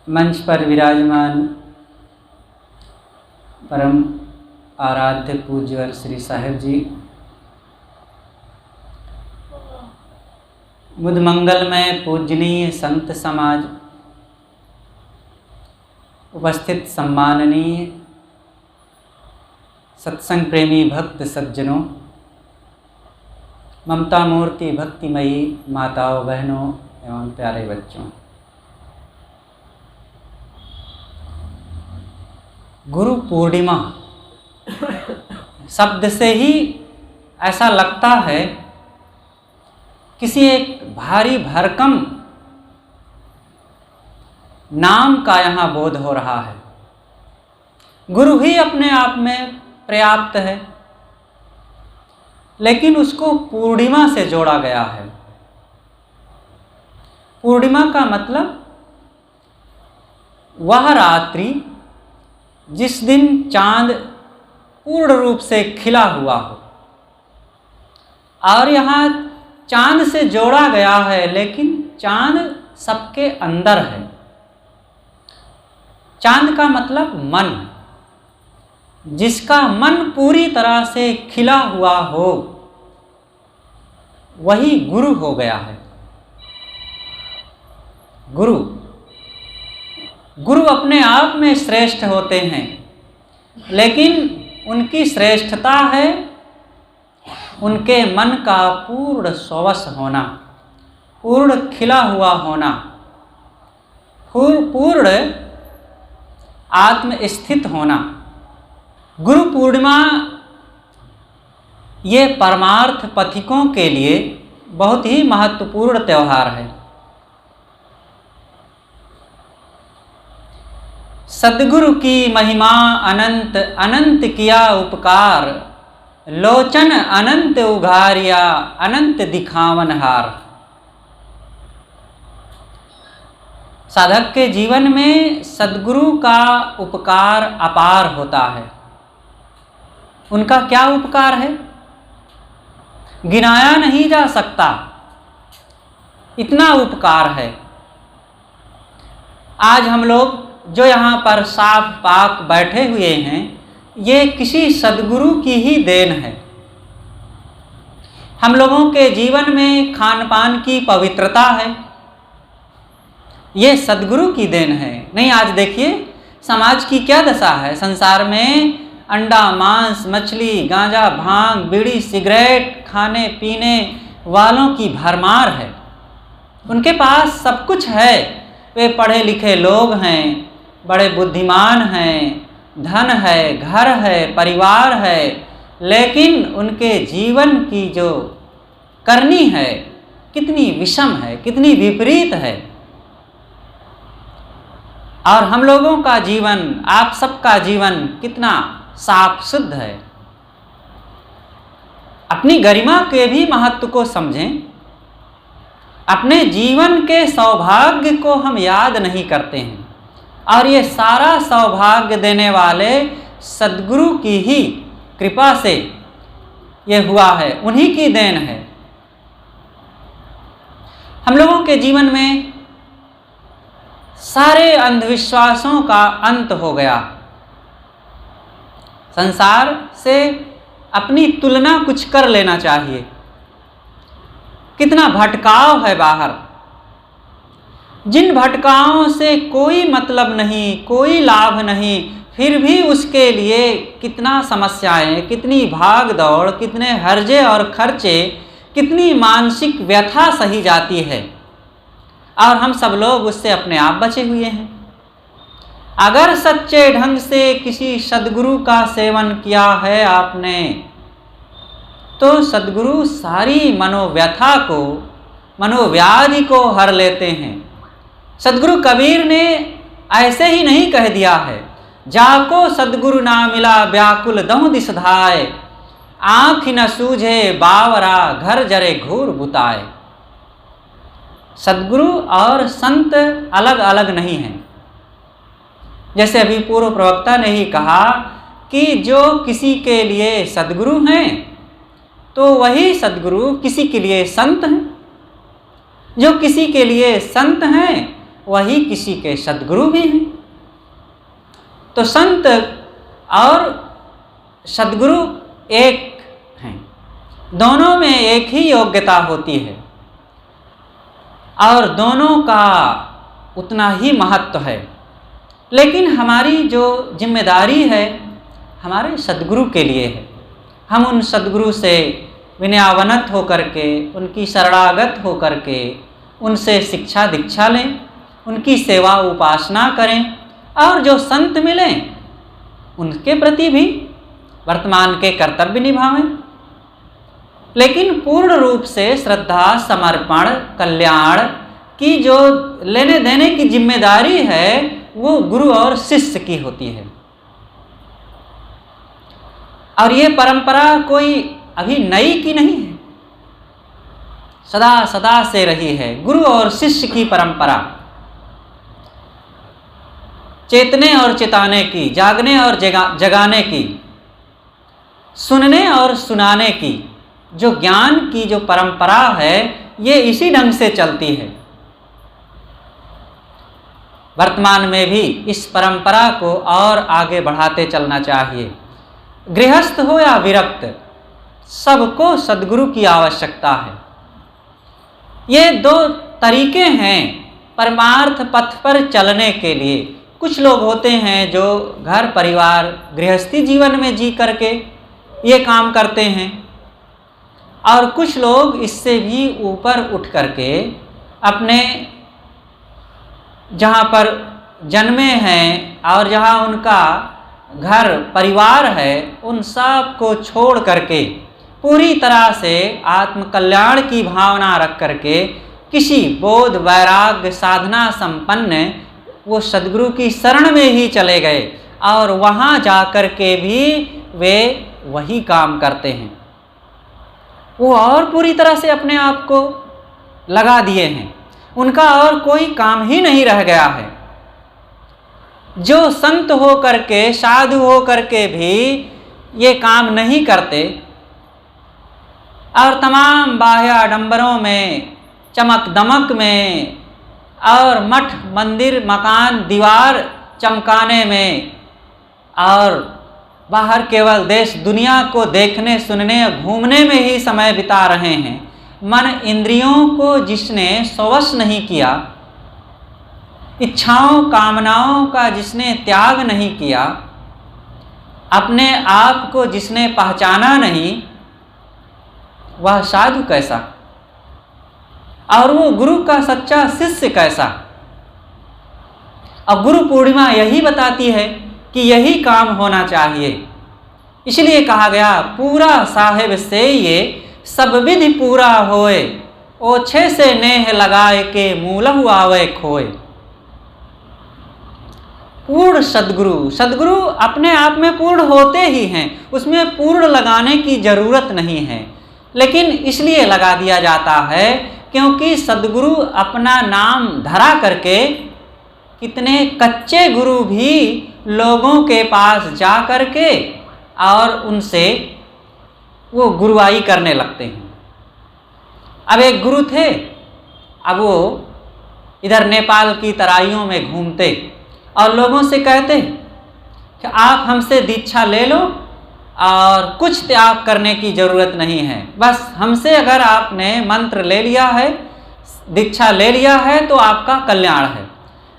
मंच पर विराजमान परम आराध्य पूज्यवर श्री साहेब जी, मुद मंगलमय पूजनीय संत समाज, उपस्थित सम्माननीय सत्संग प्रेमी भक्त सज्जनों, ममता मूर्ति भक्तिमयी माताओं बहनों एवं प्यारे बच्चों, गुरु पूर्णिमा शब्द से ही ऐसा लगता है किसी एक भारी भरकम नाम का यहाँ बोध हो रहा है। गुरु ही अपने आप में पर्याप्त है, लेकिन उसको पूर्णिमा से जोड़ा गया है। पूर्णिमा का मतलब वह रात्रि जिस दिन चांद पूर्ण रूप से खिला हुआ हो, और यहाँ चांद से जोड़ा गया है, लेकिन चांद सबके अंदर है। चांद का मतलब मन, जिसका मन पूरी तरह से खिला हुआ हो वही गुरु हो गया है। गुरु अपने आप में श्रेष्ठ होते हैं, लेकिन उनकी श्रेष्ठता है उनके मन का पूर्ण स्ववश होना, पूर्ण खिला हुआ होना, पूर्ण आत्मस्थित होना। गुरु पूर्णिमा ये परमार्थ पथिकों के लिए बहुत ही महत्वपूर्ण त्यौहार है। सद्गुरु की महिमा अनंत, अनंत किया उपकार, लोचन अनंत उघारिया, अनंत दिखावन हार। साधक के जीवन में सद्गुरु का उपकार अपार होता है। उनका क्या उपकार है, गिनाया नहीं जा सकता, इतना उपकार है। आज हम लोग जो यहाँ पर साफ पाक बैठे हुए हैं, ये किसी सद्गुरु की ही देन है। हम लोगों के जीवन में खान पान की पवित्रता है, ये सद्गुरु की देन है। नहीं, आज देखिए समाज की क्या दशा है। संसार में अंडा मांस मछली गांजा भांग बीड़ी सिगरेट खाने पीने वालों की भरमार है। उनके पास सब कुछ है, वे पढ़े लिखे लोग हैं, बड़े बुद्धिमान हैं, धन है, घर है, परिवार है, लेकिन उनके जीवन की जो करनी है कितनी विषम है, कितनी विपरीत है। और हम लोगों का जीवन, आप सबका जीवन कितना साफ शुद्ध है। अपनी गरिमा के भी महत्व को समझें। अपने जीवन के सौभाग्य को हम याद नहीं करते हैं, और ये सारा सौभाग्य देने वाले सद्गुरु की ही कृपा से ये हुआ है, उन्हीं की देन है। हम लोगों के जीवन में सारे अंधविश्वासों का अंत हो गया। संसार से अपनी तुलना कुछ कर लेना चाहिए। कितना भटकाव है बाहर, जिन भटकाओं से कोई मतलब नहीं, कोई लाभ नहीं, फिर भी उसके लिए कितना समस्याएं, कितनी भाग दौड़, कितने हर्जे और खर्चे, कितनी मानसिक व्यथा सही जाती है, और हम सब लोग उससे अपने आप बचे हुए हैं। अगर सच्चे ढंग से किसी सद्गुरु का सेवन किया है आपने, तो सद्गुरु सारी मनोव्यथा को, मनोव्याधि को हर लेते हैं। सद्गुरु कबीर ने ऐसे ही नहीं कह दिया है, जाको सद्गुरु ना मिला व्याकुल दहु दिस धाय, आँख न सूझे बावरा घर जरे घूर बुताए। सद्गुरु और संत अलग अलग नहीं हैं। जैसे अभी पूर्व प्रवक्ता ने ही कहा कि जो किसी के लिए सद्गुरु हैं, तो वही सद्गुरु किसी के लिए संत हैं। जो किसी के लिए संत हैं, वही किसी के सद्गुरु भी हैं। तो संत और सद्गुरु एक हैं, दोनों में एक ही योग्यता होती है और दोनों का उतना ही महत्व है। लेकिन हमारी जो जिम्मेदारी है हमारे सद्गुरु के लिए है। हम उन सद्गुरु से विनयावनत होकर के, उनकी शरणागत होकर के उनसे शिक्षा दीक्षा लें, उनकी सेवा उपासना करें और जो संत मिलें उनके प्रति भी वर्तमान के कर्तव्य निभावें। लेकिन पूर्ण रूप से श्रद्धा, समर्पण, कल्याण की जो लेने देने की जिम्मेदारी है वो गुरु और शिष्य की होती है। और ये परंपरा कोई अभी नई की नहीं है, सदा सदा से रही है। गुरु और शिष्य की परंपरा चेतने और चेताने की, जागने और जगाने की, सुनने और सुनाने की जो ज्ञान की जो परंपरा है ये इसी ढंग से चलती है। वर्तमान में भी इस परंपरा को और आगे बढ़ाते चलना चाहिए। गृहस्थ हो या विरक्त, सबको सद्गुरु की आवश्यकता है। ये दो तरीके हैं परमार्थ पथ पर चलने के लिए। कुछ लोग होते हैं जो घर परिवार गृहस्थी जीवन में जी करके ये काम करते हैं और कुछ लोग इससे भी ऊपर उठ करके अपने जहाँ पर जन्मे हैं और जहाँ उनका घर परिवार है उन सब को छोड़ करके पूरी तरह से आत्मकल्याण की भावना रख करके किसी बोध वैराग्य साधना संपन्न वो सद्गुरु की शरण में ही चले गए और वहाँ जा कर के भी वे वही काम करते हैं। वो और पूरी तरह से अपने आप को लगा दिए हैं, उनका और कोई काम ही नहीं रह गया है। जो संत हो करके, साधु हो करके भी ये काम नहीं करते और तमाम बाह्य आडंबरों में, चमक दमक में और मठ मंदिर मकान दीवार चमकाने में और बाहर केवल देश दुनिया को देखने सुनने और घूमने में ही समय बिता रहे हैं। मन इंद्रियों को जिसने स्वश नहीं किया, इच्छाओं कामनाओं का जिसने त्याग नहीं किया, अपने आप को जिसने पहचाना नहीं, वह साधु कैसा और वो गुरु का सच्चा शिष्य कैसा। अब गुरु पूर्णिमा यही बताती है कि यही काम होना चाहिए। इसलिए कहा गया पूरा साहेब से ये सब विधि पूरा होए, ओछे से नेह लगाए के मूलहु आवे खोए। पूर्ण सद्गुरु, सद्गुरु अपने आप में पूर्ण होते ही हैं, उसमें पूर्ण लगाने की जरूरत नहीं है। लेकिन इसलिए लगा दिया जाता है क्योंकि सद्गुरु अपना नाम धरा करके कितने कच्चे गुरु भी लोगों के पास जा करके और उनसे वो गुरुआई करने लगते हैं। अब एक गुरु थे, अब वो इधर नेपाल की तराइयों में घूमते और लोगों से कहते कि आप हमसे दीक्षा ले लो और कुछ त्याग करने की ज़रूरत नहीं है, बस हमसे अगर आपने मंत्र ले लिया है, दीक्षा ले लिया है तो आपका कल्याण है।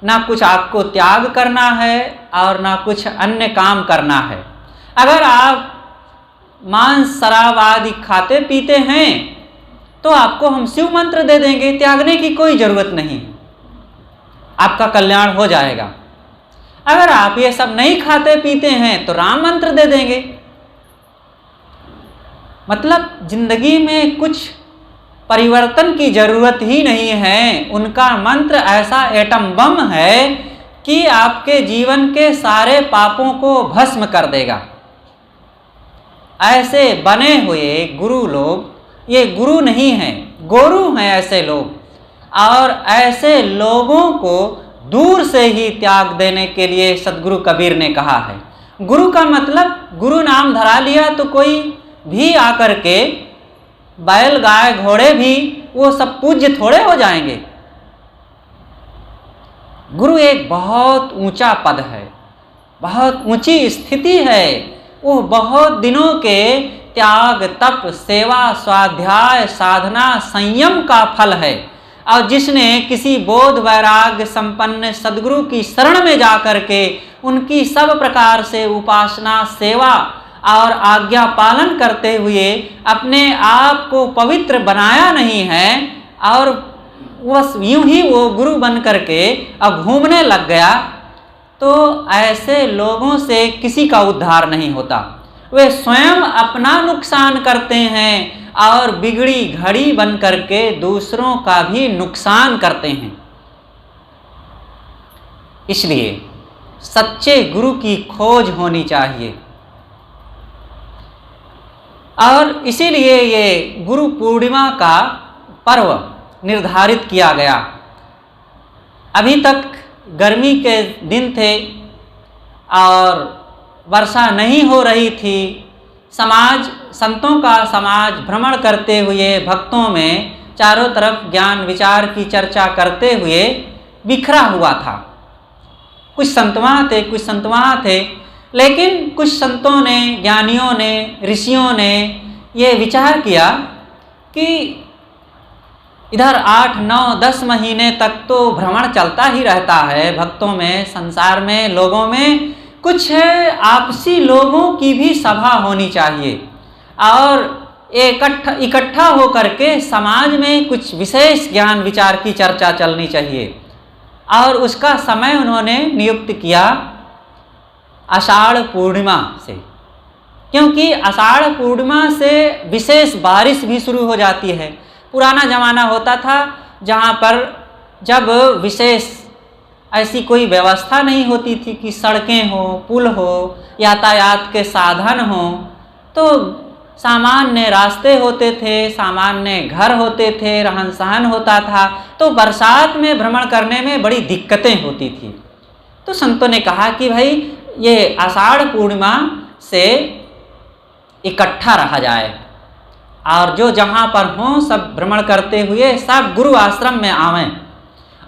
ना कुछ आपको त्याग करना है और ना कुछ अन्य काम करना है। अगर आप मांस शराब आदि खाते पीते हैं तो आपको हम शिव मंत्र दे देंगे, त्यागने की कोई ज़रूरत नहीं, आपका कल्याण हो जाएगा। अगर आप ये सब नहीं खाते पीते हैं तो राम मंत्र दे देंगे। मतलब जिंदगी में कुछ परिवर्तन की जरूरत ही नहीं है। उनका मंत्र ऐसा एटम बम है कि आपके जीवन के सारे पापों को भस्म कर देगा। ऐसे बने हुए गुरु लोग ये गुरु नहीं हैं, गोरू हैं ऐसे लोग। और ऐसे लोगों को दूर से ही त्याग देने के लिए सद्गुरु कबीर ने कहा है। गुरु का मतलब गुरु नाम धरा लिया तो कोई भी आकर के, बैल गाय घोड़े भी वो सब पूज्य थोड़े हो जाएंगे। गुरु एक बहुत ऊंचा पद है, बहुत ऊंची स्थिति है। वो बहुत दिनों के त्याग, तप, सेवा, स्वाध्याय, साधना, संयम का फल है। और जिसने किसी बोध वैराग्य संपन्न सद्गुरु की शरण में जाकर के उनकी सब प्रकार से उपासना, सेवा और आज्ञा पालन करते हुए अपने आप को पवित्र बनाया नहीं है और बस यूं ही वो गुरु बन करके अब घूमने लग गया, तो ऐसे लोगों से किसी का उद्धार नहीं होता। वे स्वयं अपना नुकसान करते हैं और बिगड़ी घड़ी बन करके दूसरों का भी नुकसान करते हैं। इसलिए सच्चे गुरु की खोज होनी चाहिए और इसीलिए ये गुरु पूर्णिमा का पर्व निर्धारित किया गया। अभी तक गर्मी के दिन थे और वर्षा नहीं हो रही थी। संतों का समाज भ्रमण करते हुए भक्तों में चारों तरफ ज्ञान विचार की चर्चा करते हुए बिखरा हुआ था। कुछ संत वहाँ थे, कुछ संत वहाँ थे, लेकिन कुछ संतों ने, ज्ञानियों ने, ऋषियों ने ये विचार किया कि इधर 8, 9, 10 महीने तक तो भ्रमण चलता ही रहता है भक्तों में, संसार में, लोगों में। कुछ आपसी लोगों की भी सभा होनी चाहिए और इकट्ठा होकर के समाज में कुछ विशेष ज्ञान विचार की चर्चा चलनी चाहिए। और उसका समय उन्होंने नियुक्त किया आषाढ़ पूर्णिमा से, क्योंकि आषाढ़ पूर्णिमा से विशेष बारिश भी शुरू हो जाती है। पुराना ज़माना होता था जहाँ पर जब विशेष ऐसी कोई व्यवस्था नहीं होती थी कि सड़कें हो, पुल हो, यातायात के साधन हो, तो सामान्य रास्ते होते थे, सामान्य घर होते थे, रहन सहन होता था, तो बरसात में भ्रमण करने में बड़ी दिक्कतें होती थी। तो संतों ने कहा कि भाई ये आषाढ़ पूर्णिमा से इकट्ठा रहा जाए और जो जहाँ पर हों सब भ्रमण करते हुए सब गुरु आश्रम में आवें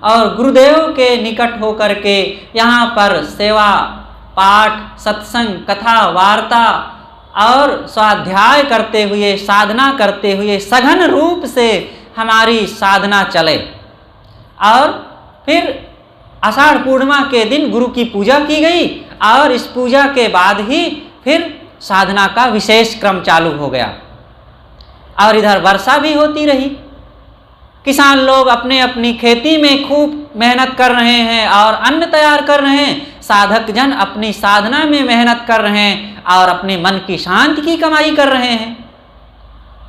और गुरुदेव के निकट होकर के यहाँ पर सेवा, पाठ, सत्संग, कथा, वार्ता और स्वाध्याय करते हुए, साधना करते हुए सघन रूप से हमारी साधना चले। और फिर आषाढ़ पूर्णिमा के दिन गुरु की पूजा की गई और इस पूजा के बाद ही फिर साधना का विशेष क्रम चालू हो गया। और इधर वर्षा भी होती रही। किसान लोग अपने अपनी खेती में खूब मेहनत कर रहे हैं और अन्न तैयार कर रहे हैं। साधक जन अपनी साधना में मेहनत कर रहे हैं और अपने मन की शांति की कमाई कर रहे हैं।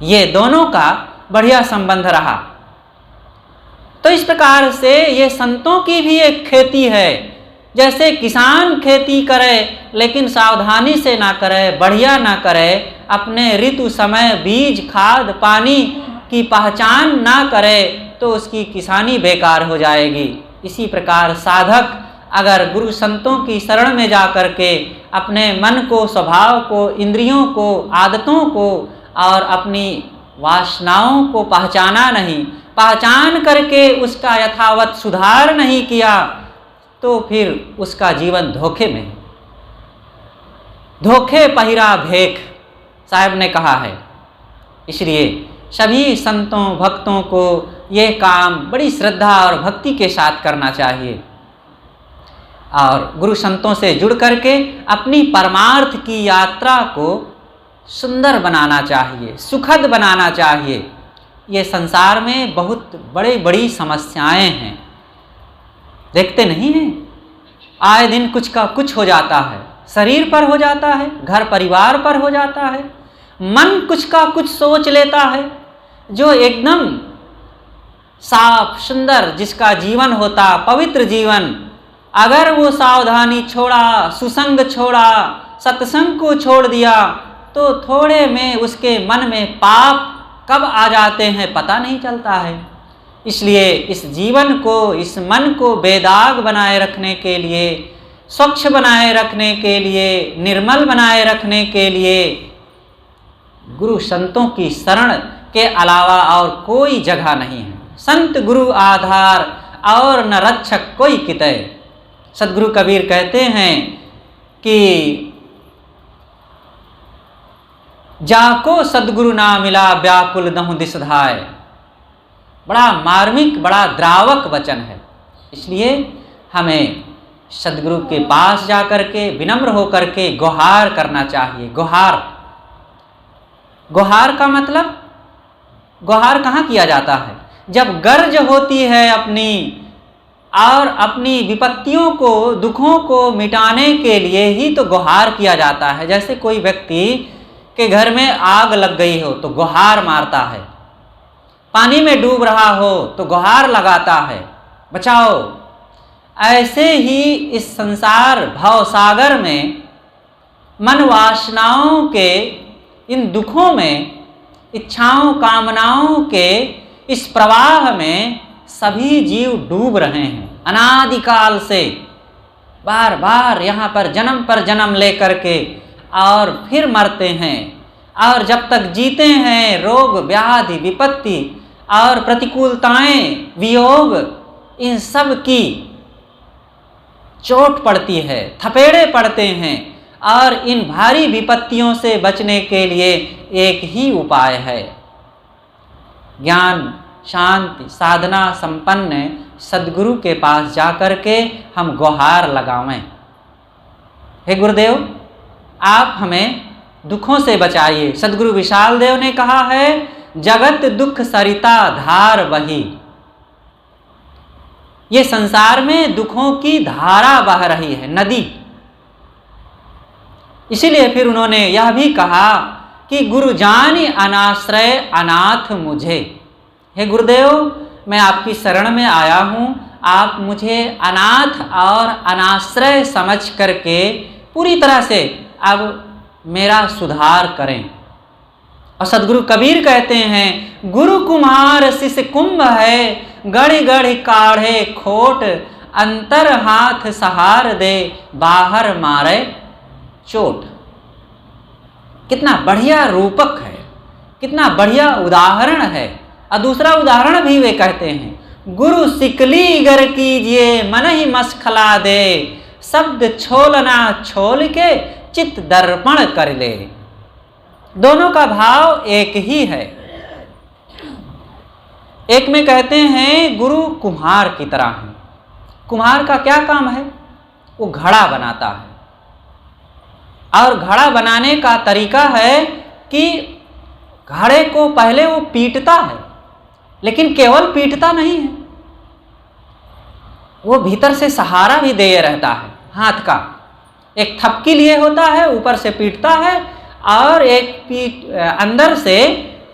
ये दोनों का बढ़िया संबंध रहा। तो इस प्रकार से ये संतों की भी एक खेती है। जैसे किसान खेती करे लेकिन सावधानी से ना करे, बढ़िया ना करे, अपने ऋतु समय बीज, खाद, पानी की पहचान ना करे तो उसकी किसानी बेकार हो जाएगी। इसी प्रकार साधक अगर गुरु संतों की शरण में जा कर के अपने मन को, स्वभाव को, इंद्रियों को, आदतों को और अपनी वासनाओं को पहचाना नहीं, पहचान करके उसका यथावत सुधार नहीं किया, तो फिर उसका जीवन धोखे में, धोखे पहिरा भेख साहब ने कहा है। इसलिए सभी संतों भक्तों को ये काम बड़ी श्रद्धा और भक्ति के साथ करना चाहिए और गुरु संतों से जुड़ करके अपनी परमार्थ की यात्रा को सुंदर बनाना चाहिए, सुखद बनाना चाहिए। ये संसार में बहुत बड़ी समस्याएं हैं, देखते नहीं हैं? आए दिन कुछ का कुछ हो जाता है, शरीर पर हो जाता है, घर परिवार पर हो जाता है, मन कुछ का कुछ सोच लेता है। जो एकदम साफ सुंदर जिसका जीवन होता, पवित्र जीवन, अगर वो सावधानी छोड़ा, सुसंग छोड़ा, सत्संग को छोड़ दिया, तो थोड़े में उसके मन में पाप कब आ जाते हैं पता नहीं चलता है। इसलिए इस जीवन को, इस मन को बेदाग बनाए रखने के लिए, स्वच्छ बनाए रखने के लिए, निर्मल बनाए रखने के लिए गुरु संतों की शरण के अलावा और कोई जगह नहीं है। संत गुरु आधार, और न रक्षक कोई कितय। सदगुरु कबीर कहते हैं कि जाको सदगुरु ना मिला व्याकुल दहु दिस धाय। बड़ा मार्मिक, बड़ा द्रावक वचन है। इसलिए हमें सदगुरु के पास जाकर के विनम्र होकर के गुहार करना चाहिए। गुहार, गुहार का मतलब, गुहार कहाँ किया जाता है? जब गर्ज होती है अपनी, और अपनी विपत्तियों को, दुखों को मिटाने के लिए ही तो गुहार किया जाता है। जैसे कोई व्यक्ति के घर में आग लग गई हो तो गुहार मारता है, पानी में डूब रहा हो तो गुहार लगाता है, बचाओ। ऐसे ही इस संसार भवसागर में मन वासनाओं के इन दुखों में, इच्छाओं कामनाओं के इस प्रवाह में सभी जीव डूब रहे हैं। अनादिकाल से बार बार यहाँ पर जन्म लेकर के और फिर मरते हैं। और जब तक जीते हैं रोग व्याधि विपत्ति और प्रतिकूलताएं वियोग, इन सब की चोट पड़ती है, थपेड़े पड़ते हैं। और इन भारी विपत्तियों से बचने के लिए एक ही उपाय है, ज्ञान शांति साधना संपन्न सदगुरु के पास जाकर के हम गुहार लगावें। हे गुरुदेव, आप हमें दुखों से बचाइए। सदगुरु विशाल देव ने कहा है, जगत दुख सरिता धार बही। ये संसार में दुखों की धारा बह रही है, नदी। इसीलिए फिर उन्होंने यह भी कहा कि गुरु जानि अनाश्रय अनाथ मुझे। हे गुरुदेव, मैं आपकी शरण में आया हूँ, आप मुझे अनाथ और अनाश्रय समझ करके पूरी तरह से अब मेरा सुधार करें। और सदगुरु कबीर कहते हैं, गुरु कुम्हार शिष्य कुंभ है, गढ़ गढ़ काढ़े खोट, अंतर हाथ सहार दे, बाहर मारे चोट। कितना बढ़िया रूपक है, कितना बढ़िया उदाहरण है। और दूसरा उदाहरण भी वे कहते हैं, गुरु सिकली गर कीजिए मन ही मस्खला दे, शब्द छोलना छोल के चित्त दर्पण कर ले। दोनों का भाव एक ही है। एक में कहते हैं गुरु कुम्हार की तरह है। कुम्हार का क्या काम है? वो घड़ा बनाता है। और घड़ा बनाने का तरीका है कि घड़े को पहले वो पीटता है, लेकिन केवल पीटता नहीं है, वो भीतर से सहारा भी दे रहता है। हाथ का एक थपकी लिए होता है, ऊपर से पीटता है, और एक अंदर से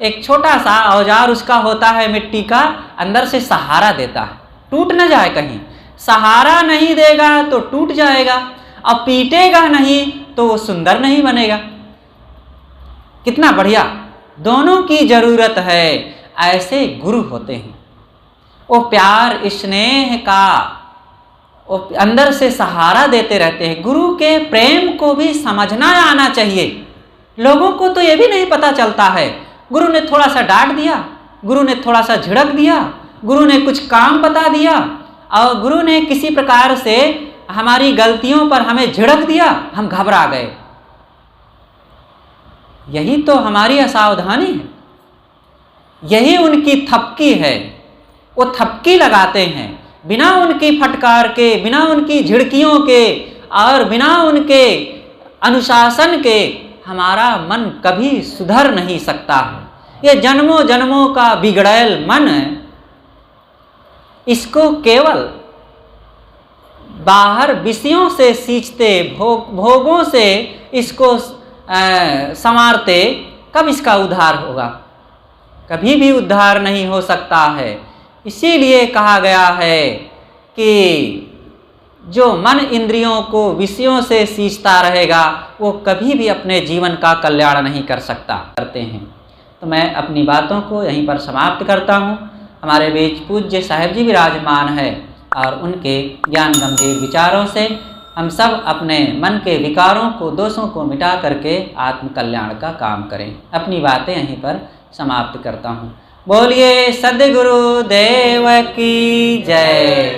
एक छोटा सा औजार उसका होता है मिट्टी का, अंदर से सहारा देता है, टूट न जाए कहीं। सहारा नहीं देगा तो टूट जाएगा, और पीटेगा नहीं तो वो सुंदर नहीं बनेगा। कितना बढ़िया, दोनों की जरूरत है। ऐसे गुरु होते हैं, वो प्यार स्नेह का वो अंदर से सहारा देते रहते हैं। गुरु के प्रेम को भी समझना आना चाहिए। लोगों को तो ये भी नहीं पता चलता है, गुरु ने थोड़ा सा डांट दिया, गुरु ने थोड़ा सा झिड़क दिया, गुरु ने कुछ काम बता दिया, और गुरु ने किसी प्रकार से हमारी गलतियों पर हमें झिड़क दिया, हम घबरा गए। यही तो हमारी असावधानी है, यही उनकी थपकी है। वो थपकी लगाते हैं बिना उनकी फटकार के, बिना उनकी झिड़कियों के, और बिना उनके अनुशासन के हमारा मन कभी सुधर नहीं सकता है। ये जन्मों जन्मों का बिगड़ैल मन, इसको केवल बाहर विषयों से सींचते, भोगों से इसको संवारते, कब इसका उद्धार होगा? कभी भी उद्धार नहीं हो सकता है। इसीलिए कहा गया है कि जो मन इंद्रियों को विषयों से सींचता रहेगा वो कभी भी अपने जीवन का कल्याण नहीं कर सकता। करते हैं तो मैं अपनी बातों को यहीं पर समाप्त करता हूँ। हमारे बीच पूज्य साहेब जी विराजमान है, और उनके ज्ञान गंभीर विचारों से हम सब अपने मन के विकारों को, दोषों को मिटा करके आत्म कल्याण का काम करें। अपनी बातें यहीं पर समाप्त करता हूँ। बोलिए सद्गुरु देव की जय।